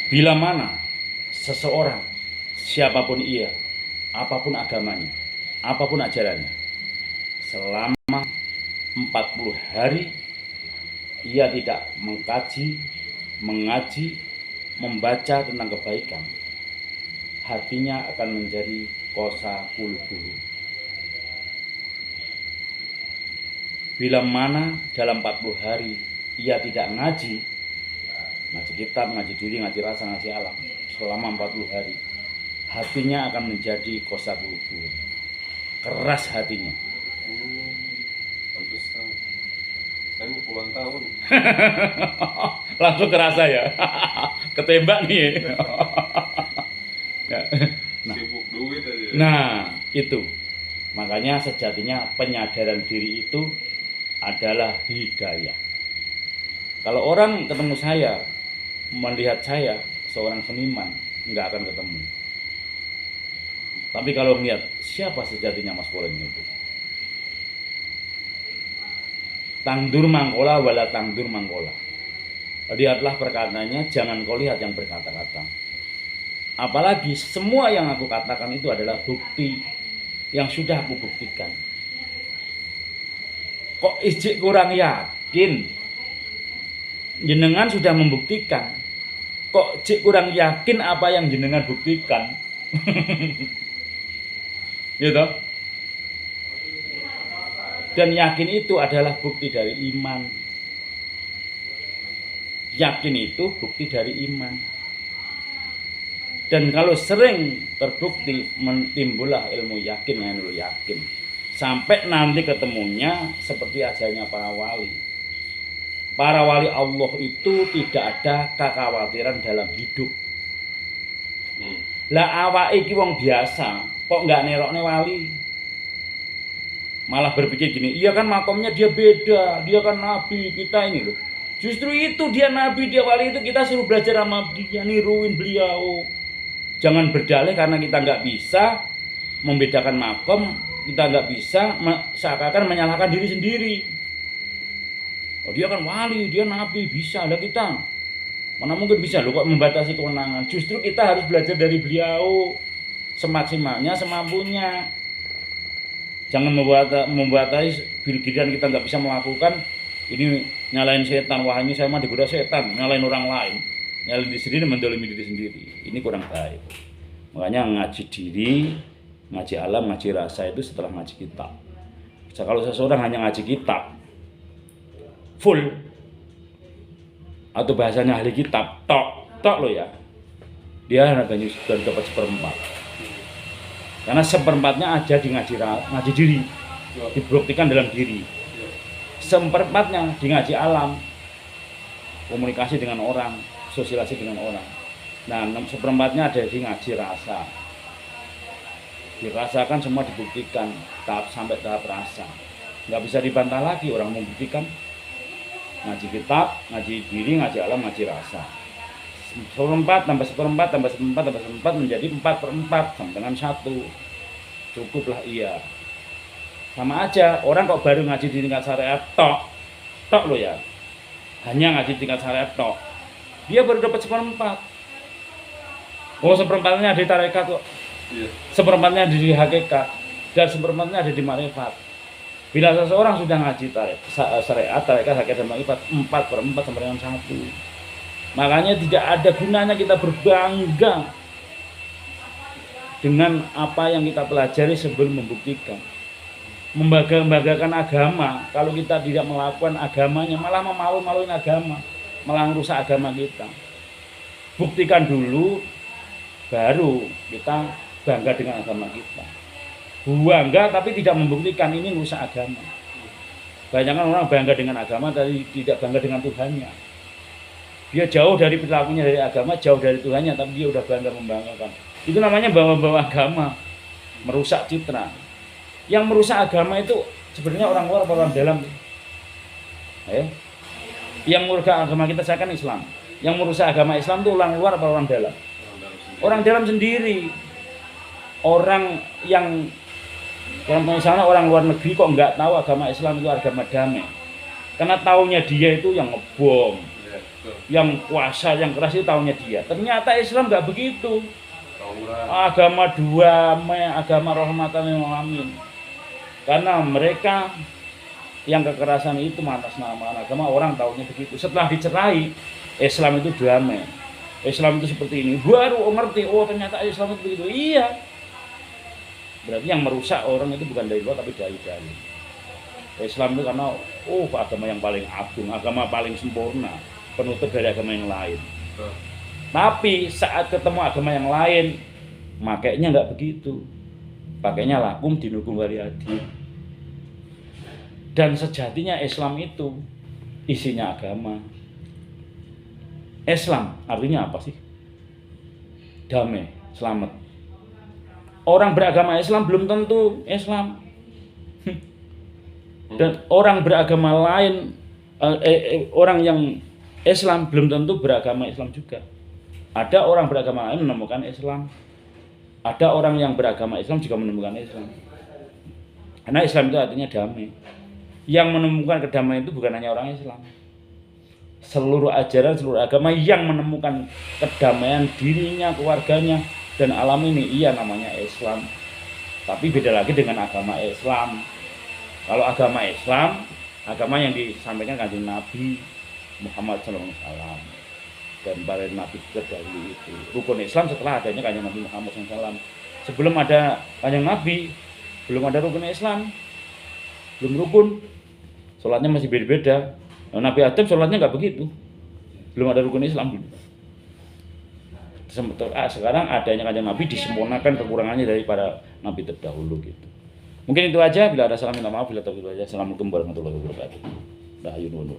Bila mana seseorang, siapapun ia, apapun agamanya, apapun ajarannya, selama 40 hari ia tidak mengkaji, mengaji, membaca tentang kebaikan, hatinya akan menjadi kosa bulu-bulu. Bila mana dalam 40 hari ia tidak ngaji kitab, ngaji diri, ngaji rasa, ngaji alam selama 40 hari, hatinya akan menjadi kosa bulu-bulu, keras hatinya. Saya mau puluhan tahun. Langsung kerasa ya. Ketembak nih. Nah, sibuk duit aja. Nah, itu. Makanya sejatinya penyadaran diri itu adalah hidayah. Kalau orang ketemu saya, melihat saya seorang seniman, nggak akan ketemu. Tapi kalau melihat siapa sejatinya Mas Polen itu, tangdur mangkola wala tangdur mangkola. Lihatlah perkataannya, jangan kau lihat yang berkata-kata. Apalagi semua yang aku katakan itu adalah bukti yang sudah aku buktikan. Kok ijik kurang yakin? Jenengan sudah membuktikan. Kok ijik kurang yakin apa yang jenengan buktikan? Gitu. Dan yakin itu adalah bukti dari iman. Yakin itu bukti dari iman. Dan kalau sering terbukti, timbullah ilmu yakin, ilmu yakin. Sampai nanti ketemunya seperti ajalnya para wali. Para wali Allah itu tidak ada kekhawatiran dalam hidup. Lah awake iki wong biasa, kok nggak nerokne wali? Malah berpikir gini, iya kan makomnya dia beda, dia kan nabi, kita ini loh. Justru itu dia nabi, dia wali, itu kita suruh belajar sama dia, niruin beliau. Jangan berdalih karena kita nggak bisa membedakan makom, kita nggak bisa seakan-akan menyalahkan diri sendiri. Oh dia kan wali, dia nabi, bisa lah kita. Mana mungkin bisa loh kok membatasi kewenangan. Justru kita harus belajar dari beliau semaksimalnya, semampunya. Jangan membatasi giliran kita nggak bisa melakukan, ini nyalain setan, wah ini saya mah digoda setan, nyalain orang lain, nyalain diri sendiri, mendolimi diri sendiri, ini kurang baik. Makanya ngaji diri, ngaji alam, ngaji rasa itu setelah ngaji kitab. Kalau seseorang hanya ngaji kitab full, atau bahasanya ahli kitab tok lo ya, dia hanya dapat seperempat. Karena seperempatnya ada di ngaji diri, dibuktikan dalam diri. Seperempatnya di ngaji alam, komunikasi dengan orang, sosialisasi dengan orang. Nah, seperempatnya ada di ngaji rasa. Dirasakan semua dibuktikan sampai tahap rasa. Nggak bisa dibantah lagi orang membuktikan. Ngaji kitab, ngaji diri, ngaji alam, ngaji rasa. Seperempat tambah seperempat tambah seperempat tambah seperempat menjadi 4/4 sama dengan 1. Cukuplah iya. Sama aja, orang kok baru ngaji di tingkat syariat tok lo ya. Hanya ngaji tingkat syariat tok. Dia baru dapat 1/4. Oh, seperempatnya ada di tarekat kok. Seperempatnya ada di hakikat dan seperempatnya ada di marifat. Bila seseorang sudah ngaji syariat, tarekat, hakikat dan marifat, 4/4 sama dengan 1. Makanya tidak ada gunanya kita berbangga dengan apa yang kita pelajari sebelum membuktikan. Membanggakan agama, kalau kita tidak melakukan agamanya, malah memalu-maluin agama, malah merusak agama kita. Buktikan dulu, baru kita bangga dengan agama kita. Bangga tapi tidak membuktikan, ini merusak agama. Banyak orang bangga dengan agama tapi tidak bangga dengan Tuhannya. Dia jauh dari perilakunya dari agama, jauh dari Tuhannya, tapi dia udah bangga membanggakan. Itu namanya bawa-bawa agama, merusak citra. Yang merusak agama itu sebenarnya orang luar atau orang dalam? Yang merusak agama kita, saya kan Islam. Yang merusak agama Islam itu orang luar atau orang dalam? Orang dalam sendiri. Orang yang misalnya orang luar negeri kok nggak tahu agama Islam itu agama damai. Karena taunya dia itu yang ngebom, Yang kuasa, yang keras itu taunya dia. Ternyata Islam nggak begitu. Tawuran. Agama damai, agama rahmatan lil alamin. Karena mereka yang kekerasan itu atas nama agama, orang taunya begitu. Setelah dicerai, Islam itu damai. Islam itu seperti ini. Baru ngerti, oh ternyata Islam itu begitu. Iya. Berarti yang merusak orang itu bukan dari luar tapi dari dalam. Islam itu karena agama yang paling agung, agama paling sempurna, penutup dari agama yang lain. Tapi saat ketemu agama yang lain, makainya nggak begitu. Pakainya lakum dinukum waliyadin. Dan sejatinya Islam itu isinya agama. Islam artinya apa sih? Damai, selamat. Orang beragama Islam belum tentu Islam. Dan orang beragama lain, orang yang Islam belum tentu beragama Islam juga. Ada orang beragama lain menemukan Islam. Ada orang yang beragama Islam juga menemukan Islam. Karena Islam itu artinya damai. Yang menemukan kedamaian itu bukan hanya orang Islam. Seluruh ajaran, seluruh agama yang menemukan kedamaian dirinya, keluarganya, dan alam ini, iya namanya Islam. Tapi beda lagi dengan agama Islam. Kalau agama Islam, agama yang disampaikan Kanjeng Nabi Muhammad SAW dan para nabi terdahulu itu. Rukun Islam setelah adanya Kanjeng Nabi Muhammad SAW. Sebelum ada Kanjeng Nabi, belum ada rukun Islam, belum rukun. Sholatnya masih beda-beda. Nabi Adam sholatnya nggak begitu, belum ada rukun Islam dulu. Sekarang adanya Kanjeng Nabi disempurnakan kekurangannya dari para nabi terdahulu gitu. Mungkin itu aja. Bila ada salah minta maaf. Bila tahu itu aja. Assalamualaikum warahmatullahi wabarakatuh. Dah, yun.